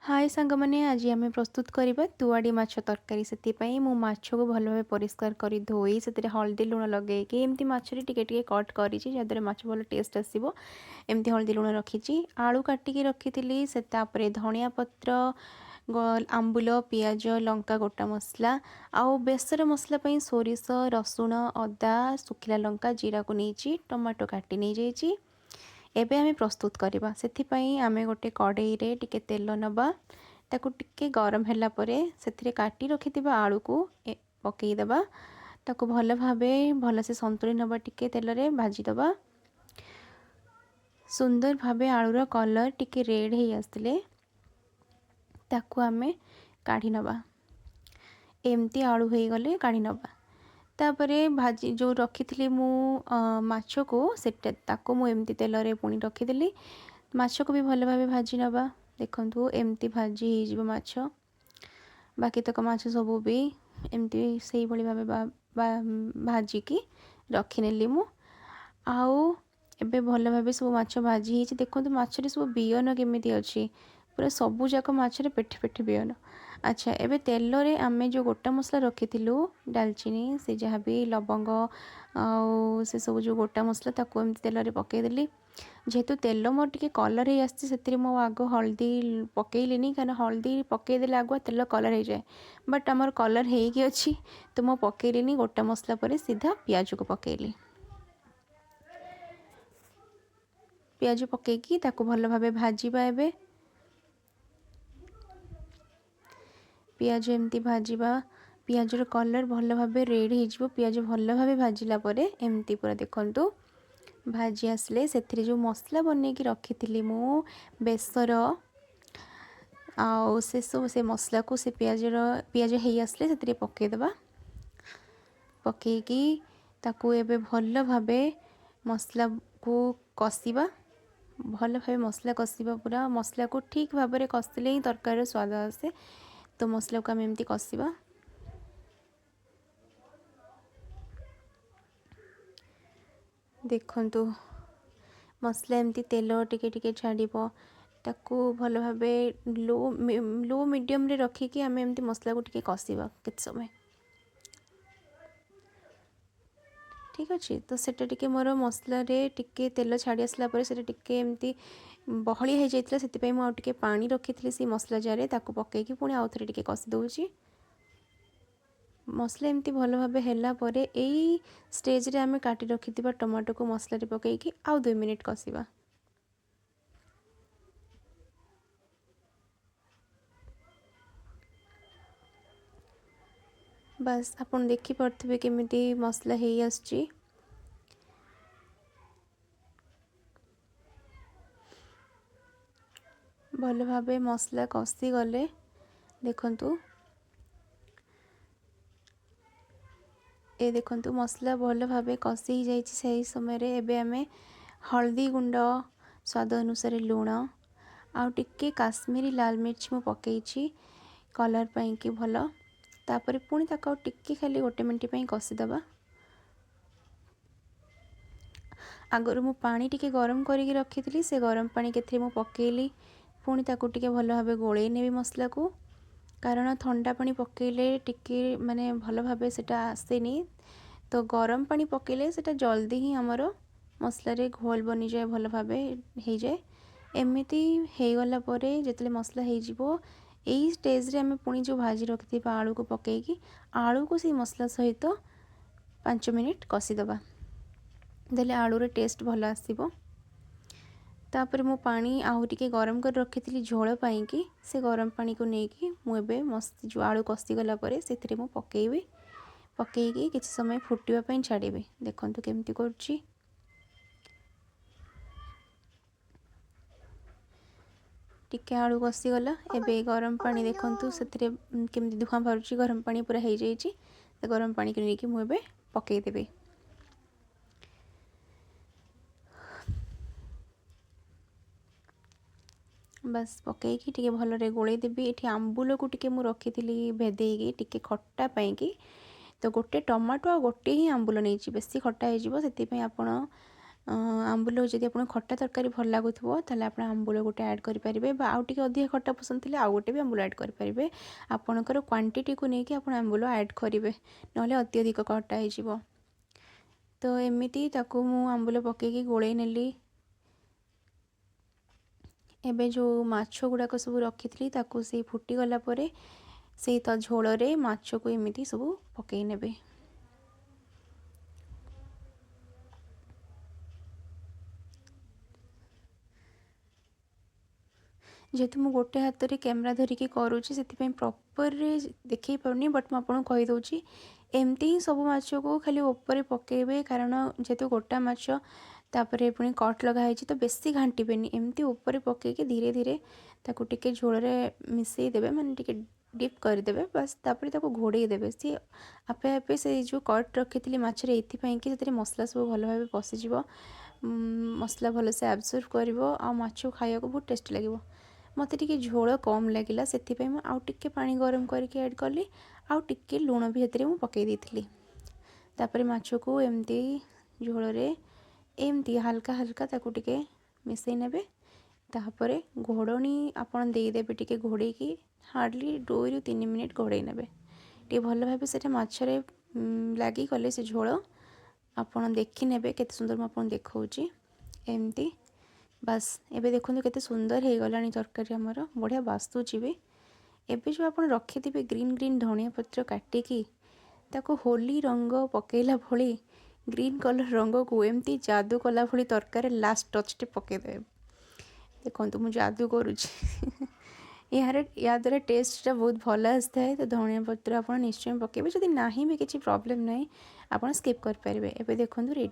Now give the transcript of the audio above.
हाय सांग मैंने आज आम प्रस्तुत करवा तुआड़ी माछ तरकारी से मु माछ को भल भाव परिष्कार कर धोई से हल्दी लुण लगे एमती माछरे टिके कट कर जहाँद्वारा माछ भल टेस्ट आसो एमती हल्दी लुण रखी आलू काटिकी रखी से धनिया पत्र आंबुल पियाज लंका गोटा मसला आउ बेसर मसला सोरिष रसुण अदा सुखिला लंका जीरा को नहीं टमाटो काटी नहीं जाइए एबे आमे प्रस्तुत करवा से आमे गोटे कड़ई रे टिके तेल नबा ताकू टिके गरम होला परे सेथिरे काटी रखिथिबा आलू को पकई देबा ताकू भल भाबे भल से संतुली नबा टिके तेल रे भाजी दबा सुंदर भाबे आलूर कलर टिके रेड हे आसले ताकू आमे काढ़ी नबा एमती आलू हे गले काढ़ी नबा तापरे भाजी जो रखी थी मु माछ को सेटा ताको मु एमती तेल रे पुणी रखीदेली माछ को भी भल भाबे भाजी नबा देखंतु एमती भाजी हो जिवो माछ बाकी तक माछ सब भी एमती सही भली भाबे भाजी की रखी नेली मु आउ एबे भल भाबे सब माछ भाजी हिची देखंतु माछरे सब बियन केमिति अछि पूरा सबु जाक माछरे पेठी पेठी बियन। अच्छा एबे तेल रे आमे जो गोटा मसला रखिथिलु डालचीनी से जहाँ भी लवंग आउ से सब जो गोटा मसला ताको एमती तेल रे पकई देली जेहेतु तेल मोर टिके कलर हे आसी से मो आग हल्दी पकईलिनी कारण हल्दी पकई देले आगुआ तेल कलर हो जाए बट आमर कलर हेकी अच्छी तो मो पकईलिनी गोटा मसला पर सीधा पियाज को पकईली पियाज पकईकी ताको भल भाबे भाजीबा एबे पियाज एमती भाजीबा पियाजर कलर भल भाबे रेड हो पियाज भल भाबे भाजिला परे एमती पूरा देखंतु भाजी आसले से जो मसला बने की रखी थी मु बेसर आउ से सब से मसला को से पियाज हे आसले से पकईदबा पकईकी ताकू एबे भल भाबे मसला को कषिबा भल भाबे मसला कषिबा पूरा मसला को ठीक भाबे रे कषिले ही तरकारी स्वाद आसे तो मसला को आम एमती कषिबा देखंतु मसला एमती तेल टिके टिके छाड़िबो ताकू भल भाबे लो मीडियम रे रखिकी आम एमती मसला को टिके कषिबा केते समय ठीक अच्छे तो सेटा टिके मोर मसला रे टिके तेल छाड़ी आसला परे सेटा टिके एमती बहलिया हो जाइतला सेतिपई मु टिके पानी रखिथली से मसला जारे ताकू पकईकी पुणी आउ थरे टिके कषि दउची मसला एमती भल भाबे हैला परे एई स्टेज रे आमे काटी रखिथिबा टमाटो को मसला रे पकईकी आउ 2 मिनिट कषिबा बस आपन देखि पड़थिबे केमिति मसला हेई आसची भल भाबे मसला कषि गले देखंतु ए देखंतु मसला भल भाबे कषि ही जाइछि सही समय रे एबे आमे हल्दी गुंड स्वाद अनुसार लुण आउ टिके काश्मीरी लाल मिर्च मु पकईछि कलर पई कि भल तापर पुणी ताको टिके खाली 1 मिनिट पई कषि दबा आगर मु पानी टिके गरम करिक रखिथली से गरम पानी केथरे मु पकईली पुणी ताको टिके भल भाबे गोळेई नेबी मसला को कारण ठंडा पानी पकईले टिके माने भल भाबे सेटा आसेनी तो गरम पानी पकईले सेटा जल्दी ही हमर मसला रे घोल बनी जाए भल भाबे हे जाए एमिति हे गला परे जेतले मसला हे जिवो एई स्टेज रे हमें पुणी जो भाजी रखिथिबा आलू को पकईकी आलू को से मसला सहित 5 मिनिट कषि दबा देले आलू रे टेस्ट भल आसीबो तापर मु पानी आउ टिके गरम कर रखिथली झोल पाई कि से गरम पानी को नेकी मु एबे मस्त जो आलू कषि गला परे सेथिरे मु पकईबी पकईकी किछि समय फुटिबा पई छाड़ीबी देखंतु केमति करछि टिके आलू कषि गला एबे गरम पानी देखंतु सेथिरे केमति धुआं बारुछि गरम पानी पूरा हे जाइछि से गरम पानी को नेकी मु एबे पकई देबे बस पकईकी टिके भल रे गोळेई देबी एठी आंबुल को टिके मु रखिथिली भेदेईकी टिके खट्टा पई कि तो गोटे टमाटो आ गोटे ही आंबुल नहींची बेसी खट्टा हो जिवो सेति पई आपण आंबुल जदि आपको खट्टा तरकारी भल लगुव ताल आप आंबुल गोटे ऐड करेंगे आउ टे अधिक खट्टा पसंद थे आउ गोटे भी आंबुल ऐड करेंगे आपणकर क्वांटिटी को लेकिन आप आंबुल ऐड करेंगे ना अत्यधिक खट्टा हो तो एमती मु आंबुल पकईकी गोले नेली एबे जो माछ गुड़ाक सब रखी से फुटी गला परे से तो झोल माछ को एमती सब पकई नेबे जेहेतु मु गोटे हाथ में कैमरा धरिकी करुँची से प्रॉपर देखई पारनी बट मुझे कहीदे एमती ही सब माछ को खाली ऊपर पकेबे कारण जेहेतु गोटा माछ तापर पुणी कट लगाई तो बेसी घांटेनि एमती ऊपर पकईकी धीरे धीरे ताकू टिके झोल मिसई देबे माने टिके डिप करदेबे बस तापर ताकू घोड़े देबे सी आपे आपे से जो कट रखी माछरे एथिपाई कि से मसला सब भल भाव पशिज मसला भल से एब्जॉर्ब करिवो आ माछ खाया को बहुत टेस्ट लगे मते टिके झोल कम लगिला सेथिपाई मु आउ टिके पानी गरम करके ऐड कली आउ टिके लूण भी एथिरे मु पकई देथिली तापर माछ को एमती झोल रे एमती हल्का हल्का ताकू टिके मिसई नेबे तापरे घोड़नी आपन देदेबे टिके घोड़ेकी हार्डली 2 ରୁ 3 मिनिट घोड़े नेबे टे भल भाव से माछरे लगी गले से झोल आपन देखि नेबे केते सुंदर मु आपन देखौची एमती बस एबे देखो केते सुंदर हो गलानी तरकारी हमर बढ़िया बास्तुची भी एबे जो आपन रखिथिबे ग्रीन ग्रीन धनिया पत्र काटिकी ताको होली रंग पकेला भली ग्रीन कलर रंग को एमती जादू कला भली तरकारी लास्ट टच टे पकेदेबे देखो मु जादू करुची यार या द्वारा टेस्टा बहुत भल आसता है तो धनिया पत्र आप निश्चय पकेबे जदि ना भी किसी प्रॉब्लम ना आप स्किप कर पारे एबे देखो रेडी।